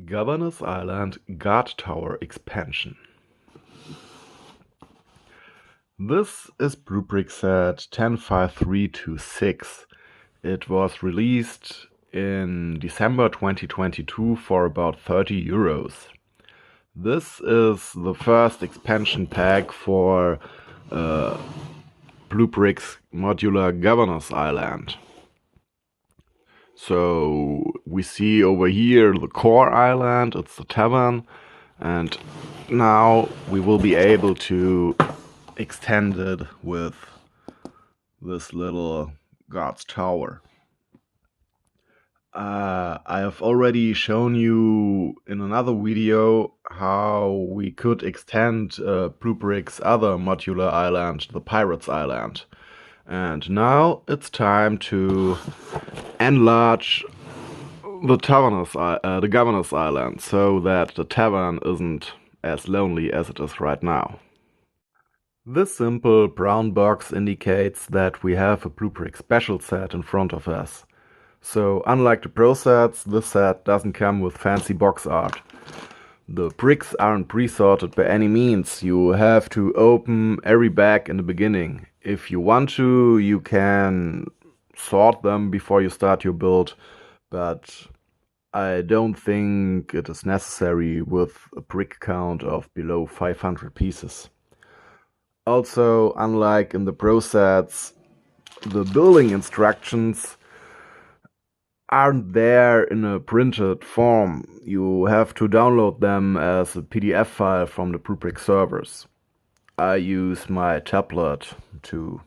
Governor's Island Guard Tower Expansion. This is BlueBrixx set 105326. It was released in December 2022 for about 30 euros. This is the first expansion pack for BlueBrixx Modular Governor's Island. So we see over here the core island, it's the tavern, and now we will be able to extend it with this little guard's tower. I have already shown you in another video how we could extend BlueBrixx's other modular island, the Pirates Island. And now it's time to enlarge the Governor's Island so that the tavern isn't as lonely as it is right now. This simple brown box indicates that we have a BlueBrixx special set in front of us. So unlike the Pro sets, this set doesn't come with fancy box art. The bricks aren't pre-sorted by any means. You have to open every bag in the beginning. If you want to, you can sort them before you start your build, but I don't think it is necessary with a brick count of below 500 pieces. Also, unlike in the Pro sets, the building instructions aren't there in a printed form. You have to download them as a PDF file from the BlueBrixx servers. I use my tablet to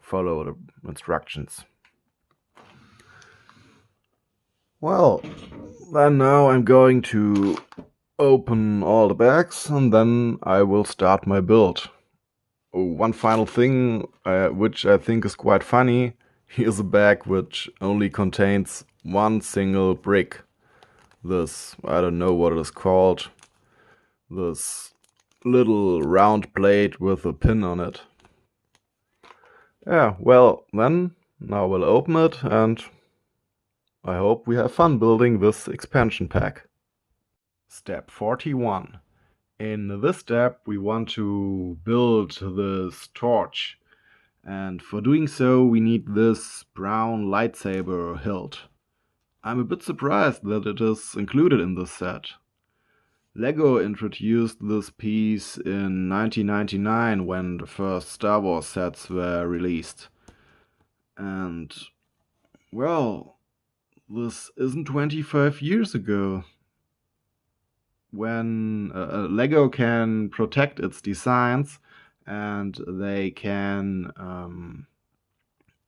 follow the instructions. Well, then now I'm going to open all the bags and then I will start my build. Oh, one final thing which I think is quite funny. Here's a bag which only contains one single brick. This, I don't know what it is called. This little round plate with a pin on it. Yeah, well, then, now we'll open it and I hope we have fun building this expansion pack. Step 41. In this step we want to build this torch. And for doing so we need this brown lightsaber hilt. I'm a bit surprised that it is included in this set. Lego introduced this piece in 1999 when the first Star Wars sets were released. And, well, this isn't 25 years ago. When Lego can protect its designs and they can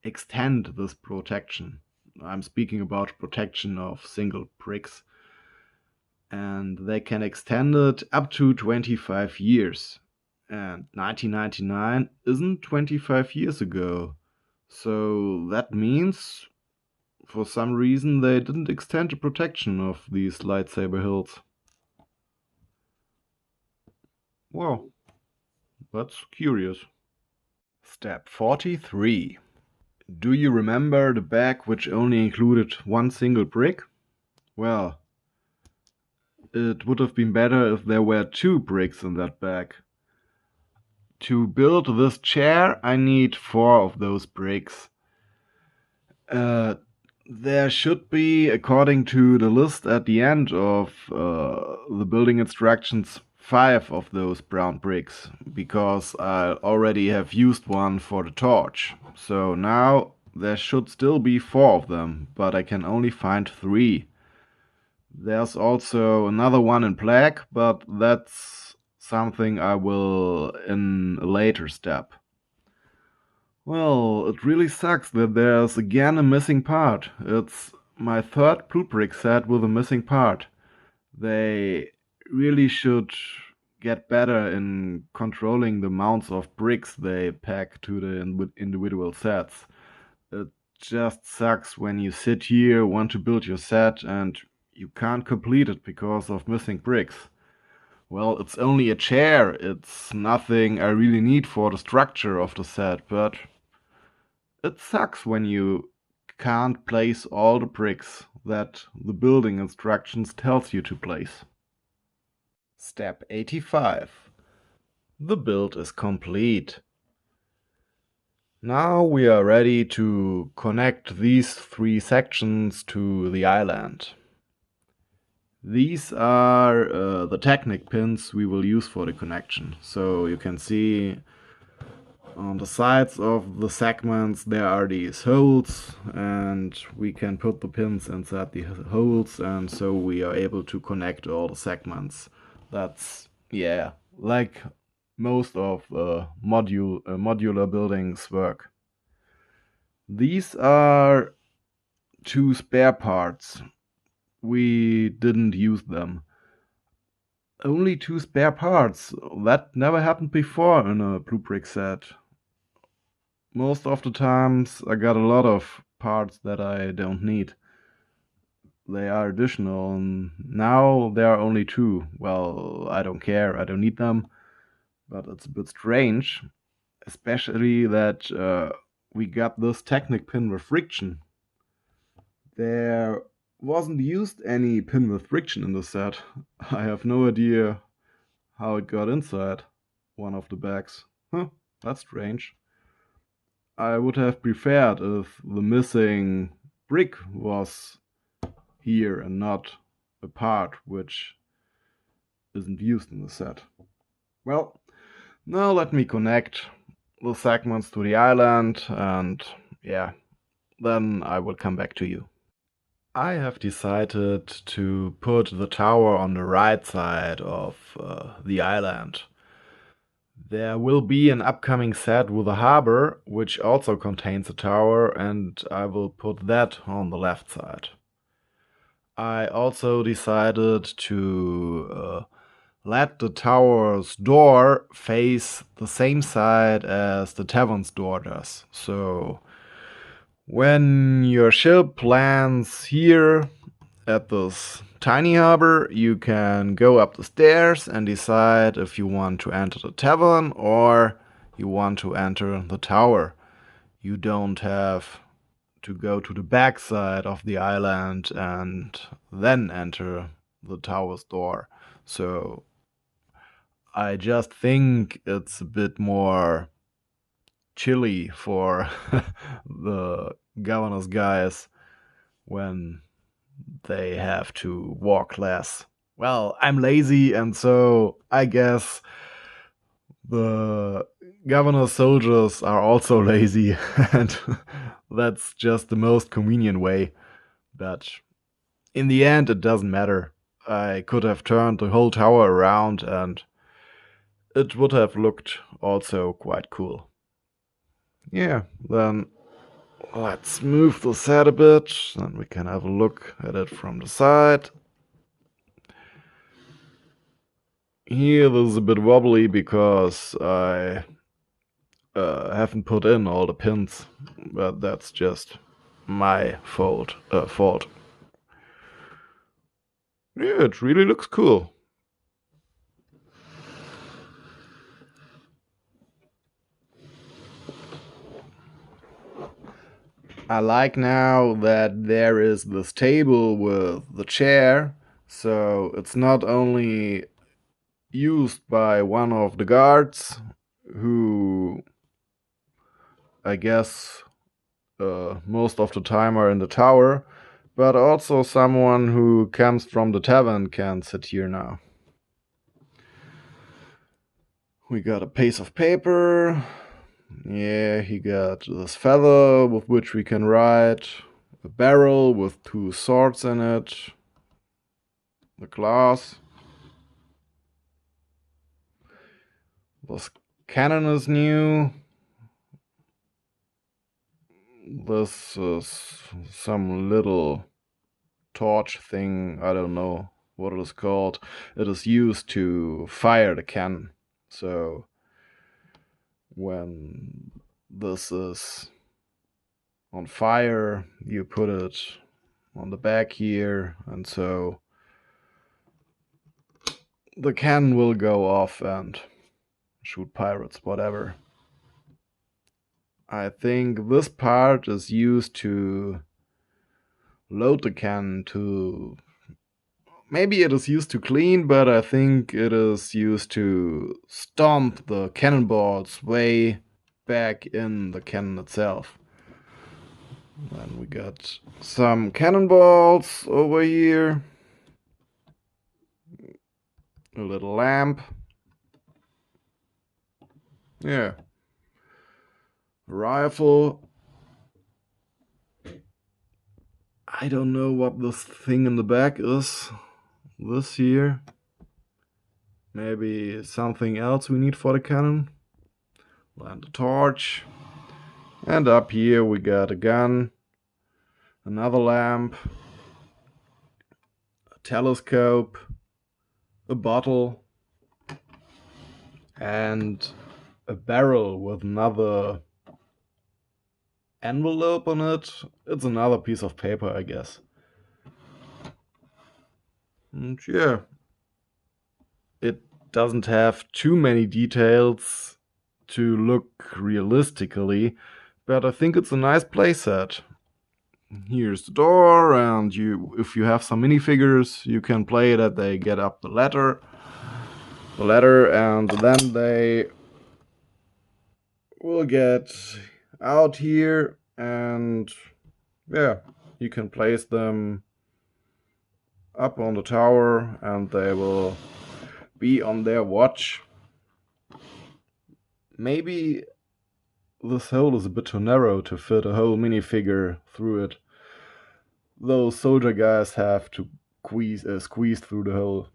extend this protection. I'm speaking about protection of single bricks. And they can extend it up to 25 years. And 1999 isn't 25 years ago. So that means, for some reason, they didn't extend the protection of these lightsaber hilts. Wow, that's curious. Step 43. Do you remember the bag which only included one single brick? Well, it would have been better if there were two bricks in that bag. To build this chair, I need 4 of those bricks. There should be, according to the list at the end of the building instructions, 5 of those brown bricks, because I already have used one for the torch. So now there should still be 4 of them, but I can only find 3. There's also another one in black, but that's something I will in a later step. Well, it really sucks that there's again a missing part. It's my third BlueBrixx set with a missing part. They really should get better in controlling the amounts of bricks they pack to the individual sets. It just sucks when you sit here, want to build your set, and you can't complete it because of missing bricks. Well, it's only a chair, it's nothing I really need for the structure of the set, but it sucks when you can't place all the bricks that the building instructions tells you to place. Step 85. The build is complete. Now we are ready to connect these 3 sections to the island. These are the Technic pins we will use for the connection. So you can see on the sides of the segments there are these holes, and we can put the pins inside the holes, and so we are able to connect all the segments. That's, yeah, like most of modular buildings work. These are 2 spare parts. We didn't use them. Only 2 spare parts. That never happened before in a BlueBrixx set. Most of the times I got a lot of parts that I don't need. They are additional, and now there are only 2. Well, I don't care, I don't need them, but it's a bit strange, especially that we got this Technic pin with friction. There wasn't used any pin with friction in the set. I have no idea how it got inside one of the bags. Huh, that's strange. I would have preferred if the missing brick was here and not a part which isn't used in the set. Well, now let me connect the segments to the island, and yeah, then I will come back to you. I have decided to put the tower on the right side of the island. There will be an upcoming set with a harbor, which also contains a tower, and I will put that on the left side. I also decided to let the tower's door face the same side as the tavern's door does. So when your ship lands here at this tiny harbor, you can go up the stairs and decide if you want to enter the tavern or you want to enter the tower. You don't have to go to the back side of the island and then enter the tower's door. So I just think it's a bit more chilly for the governor's guys when they have to walk less. Well, I'm lazy, and so I guess the governor's soldiers are also lazy, and that's just the most convenient way. But in the end, it doesn't matter. I could have turned the whole tower around, and it would have looked also quite cool. Yeah, then let's move the set a bit, and we can have a look at it from the side. Here this is a bit wobbly because I haven't put in all the pins, but that's just my fault. Yeah, it really looks cool. I like now that there is this table with the chair, so it's not only used by one of the guards, who I guess most of the time are in the tower, but also someone who comes from the tavern can sit here now. We got a piece of paper. Yeah, he got this feather with which we can write, a barrel with 2 swords in it, the glass. This cannon is new. This is some little torch thing, I don't know what it is called. It is used to fire the cannon. So when this is on fire, you put it on the back here, and so the cannon will go off and shoot pirates, whatever. I think this part is used to load the cannon to... Maybe it is used to clean, but I think it is used to stomp the cannonballs way back in the cannon itself. Then we got some cannonballs over here. A little lamp. Yeah. Rifle. I don't know what this thing in the back is. This here. Maybe something else we need for the cannon. And a torch. And up here we got a gun. Another lamp. A telescope. A bottle. And a barrel with another envelope on it. It's another piece of paper, I guess. And yeah, it doesn't have too many details to look realistically, but I think it's a nice playset. Here's the door, and if you have some minifigures, you can play that they get up the ladder, and then they will get out here, and yeah, you can place them up on the tower, and they will be on their watch. Maybe this hole is a bit too narrow to fit a whole minifigure through it. Those soldier guys have to squeeze through the hole.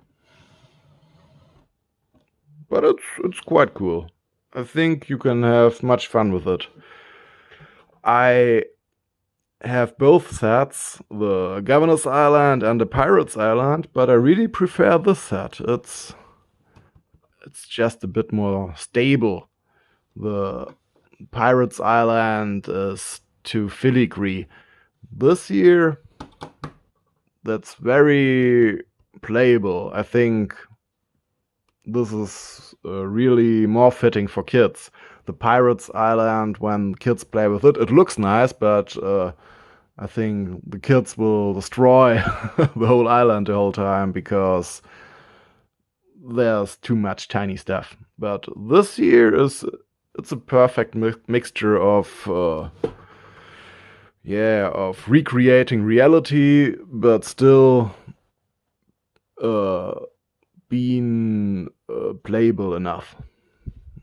But it's quite cool. I think you can have much fun with it. I have both sets, the Governor's Island and the Pirate's Island, but I really prefer this set. It's just a bit more stable. The Pirate's Island is too filigree. This year, that's very playable. I think this is really more fitting for kids. The Pirate's Island, when kids play with it, it looks nice, but I think the kids will destroy the whole island the whole time because there's too much tiny stuff. But this year it's a perfect mixture of recreating reality, but still being playable enough.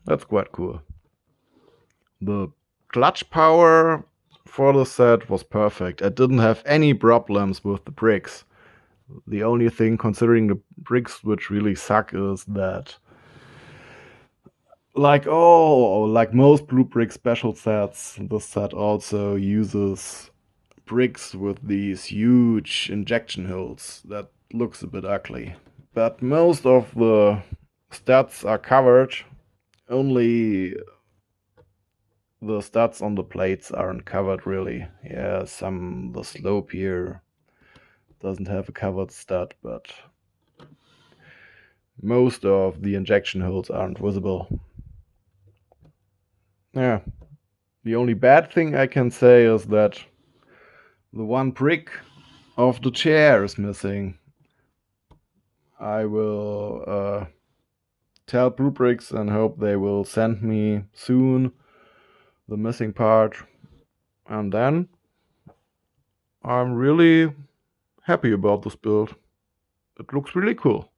That's quite cool. The clutch power for the set was perfect. I didn't have any problems with the bricks. The only thing considering the bricks which really suck is that like most BlueBrixx special sets, this set also uses bricks with these huge injection holes. That looks a bit ugly. But most of the stats are covered. Only the stats on the plates aren't covered really. Yeah, the slope here doesn't have a covered stat, but most of the injection holes aren't visible. Yeah. The only bad thing I can say is that the one brick of the chair is missing. I will tell BlueBrixx and hope they will send me soon the missing part. And then I'm really happy about this build. It looks really cool.